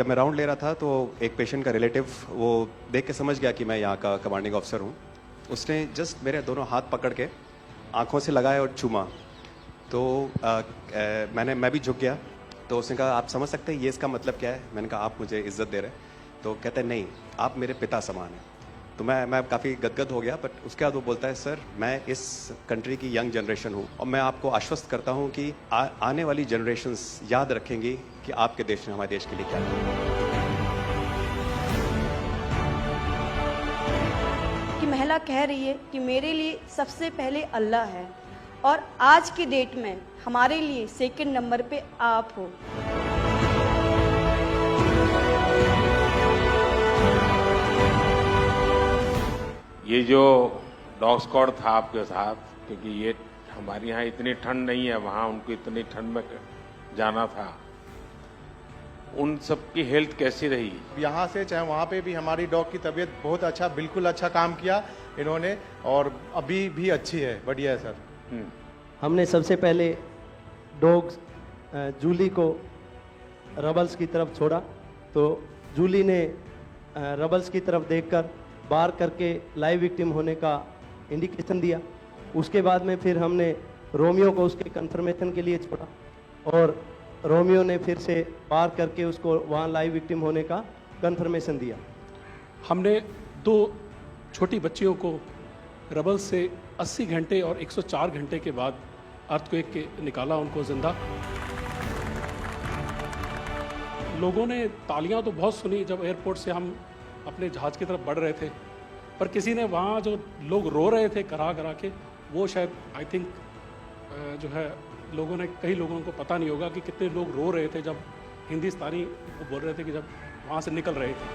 जब मैं राउंड ले रहा था तो एक पेशेंट का रिलेटिव वो देख के समझ गया कि मैं यहाँ का कमांडिंग ऑफिसर हूँ। उसने जस्ट मेरे दोनों हाथ पकड़ के आंखों से लगाया और चूमा। तो मैं भी झुक गया। तो उसने कहा आप समझ सकते हैं ये इसका मतलब क्या है? मैंने कहा आप मुझे इज्जत दे रहे हैं। तो कहते हैं नहीं, आप मेरे पिता समान हैं। तो मैं काफ़ी गदगद हो गया। बट उसके बाद वो बोलता है सर मैं इस कंट्री की यंग जनरेशन हूँ और मैं आपको आश्वस्त करता हूँ कि आने वाली जनरेशन्स याद रखेंगी कि आपके देश ने हमारे देश के लिए क्या किया। कि महिला कह रही है कि मेरे लिए सबसे पहले अल्लाह है और आज की डेट में हमारे लिए सेकंड नंबर पे आप हो। ये जो डॉग स्क्वाड था आपके साथ, क्योंकि ये हमारे यहाँ इतनी ठंड नहीं है, वहाँ उनको इतनी ठंड में जाना था, उन सबकी हेल्थ कैसी रही? यहाँ से चाहे वहाँ पे भी हमारी डॉग की तबीयत बहुत अच्छा, बिल्कुल अच्छा काम किया इन्होंने और अभी भी अच्छी है, बढ़िया है सर। हमने सबसे पहले डॉग जूली को रबल्स की तरफ छोड़ा तो जूली ने रबल्स की तरफ देखकर बार करके लाइव विक्टिम होने का इंडिकेशन दिया। उसके बाद में फिर हमने रोमियो को उसके कंफर्मेशन के लिए छोड़ा और रोमियो ने फिर से बार करके उसको वहाँ लाइव विक्टिम होने का कंफर्मेशन दिया। हमने 2 छोटी बच्चियों को रबल से 80 घंटे और 104 घंटे के बाद अर्थक्वेक के निकाला उनको जिंदा। लोगों ने तालियां तो बहुत सुनी जब एयरपोर्ट से हम अपने जहाज की तरफ बढ़ रहे थे, पर किसी ने वहाँ जो लोग रो रहे थे करा करा के, वो शायद आई थिंक जो है लोगों ने, कई लोगों को पता नहीं होगा कि कितने लोग रो रहे थे जब हिंदुस्तानी वो बोल रहे थे कि जब वहाँ से निकल रहे थे।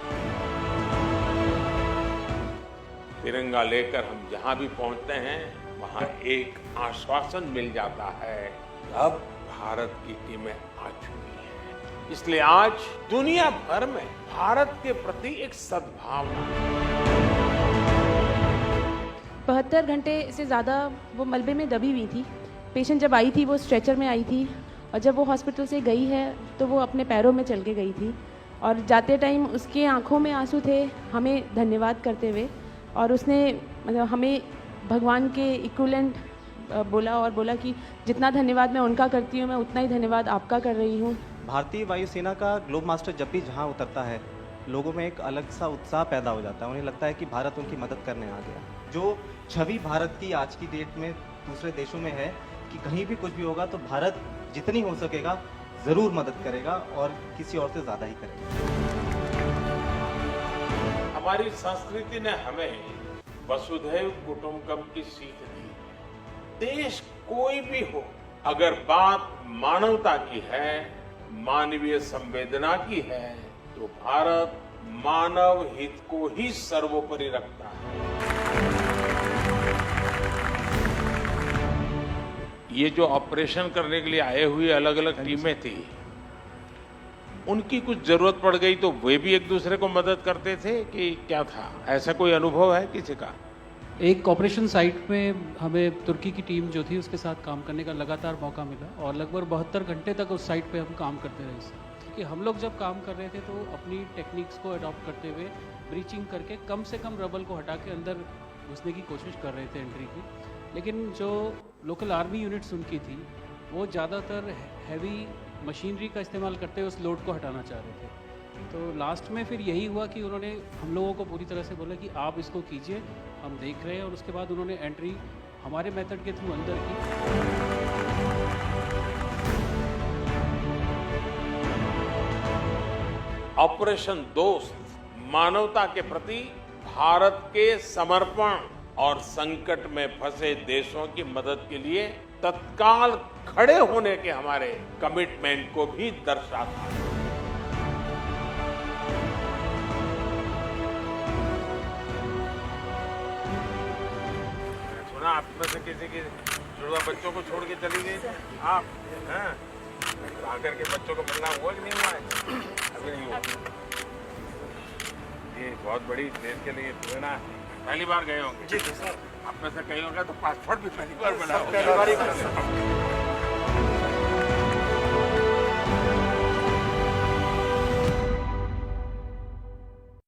तिरंगा लेकर हम जहाँ भी पहुँचते हैं वहाँ एक आश्वासन मिल जाता है, अब भारत की टीमें आ चुकी हैं। इसलिए आज दुनिया भर में भारत के प्रति एक सद्भावना है। 72 घंटे से ज़्यादा वो मलबे में दबी हुई थी। पेशेंट जब आई थी वो स्ट्रेचर में आई थी और जब वो हॉस्पिटल से गई है तो वो अपने पैरों में चल के गई थी और जाते टाइम उसके आंखों में आंसू थे हमें धन्यवाद करते हुए, और उसने मतलब हमें भगवान के इक्विवेलेंट बोला और बोला कि जितना धन्यवाद मैं उनका करती हूँ मैं उतना ही धन्यवाद आपका कर रही हूँ। भारतीय वायुसेना का ग्लोब मास्टर जब भी जहाँ उतरता है लोगों में एक अलग सा उत्साह पैदा हो जाता है। उन्हें लगता है कि भारत उनकी मदद करने आ गया। जो छवि भारत की आज की डेट में दूसरे देशों में है कि कहीं भी कुछ भी होगा तो भारत जितनी हो सकेगा ज़रूर मदद करेगा और किसी और से ज़्यादा ही करेगा। हमारी संस्कृति ने हमें वसुधैव कुटुंबकम की सीख दी। देश कोई भी हो, अगर बात मानवता की है, मानवीय संवेदना की है, तो भारत मानव हित को ही सर्वोपरि रखता है। ये जो ऑपरेशन करने के लिए आए हुए अलग अलग टीमें थी, उनकी कुछ जरूरत पड़ गई तो वे भी एक दूसरे को मदद करते थे कि क्या था? ऐसा कोई अनुभव है किसी का? एक ऑपरेशन साइट में हमें तुर्की की टीम जो थी उसके साथ काम करने का लगातार मौका मिला और लगभग 72 घंटे तक उस साइट पे हम काम करते रहे। कि हम लोग जब काम कर रहे थे तो अपनी टेक्निक्स को अडॉप्ट करते हुए ब्रीचिंग करके कम से कम रबल को हटा के अंदर घुसने की कोशिश कर रहे थे एंट्री की। लेकिन जो लोकल आर्मी यूनिट्स उनकी थी वो ज़्यादातर हैवी मशीनरी का इस्तेमाल करते हुए उस लोड को हटाना चाह रहे थे। तो लास्ट में फिर यही हुआ कि उन्होंने हम लोगों को पूरी तरह से बोला कि आप इसको कीजिए, हम देख रहे हैं, और उसके बाद उन्होंने एंट्री हमारे मेथड के थ्रू अंदर की। ऑपरेशन दोस्त मानवता के प्रति भारत के समर्पण और संकट में फंसे देशों की मदद के लिए तत्काल खड़े होने के हमारे कमिटमेंट को भी दर्शाता है। सुना आप में से किसी की जुड़वा बच्चों को छोड़ के चली गई थी आप, हैं? आकर के बच्चों को मिलना हुआ कि नहीं हुआ है? अभी नहीं हुआ। ये बहुत बड़ी देश के लिए प्रेरणा है। पहली बार गए होंगे? जी सर। आप में से कई होंगे तो पासपोर्ट भी पहली बार बना होगा।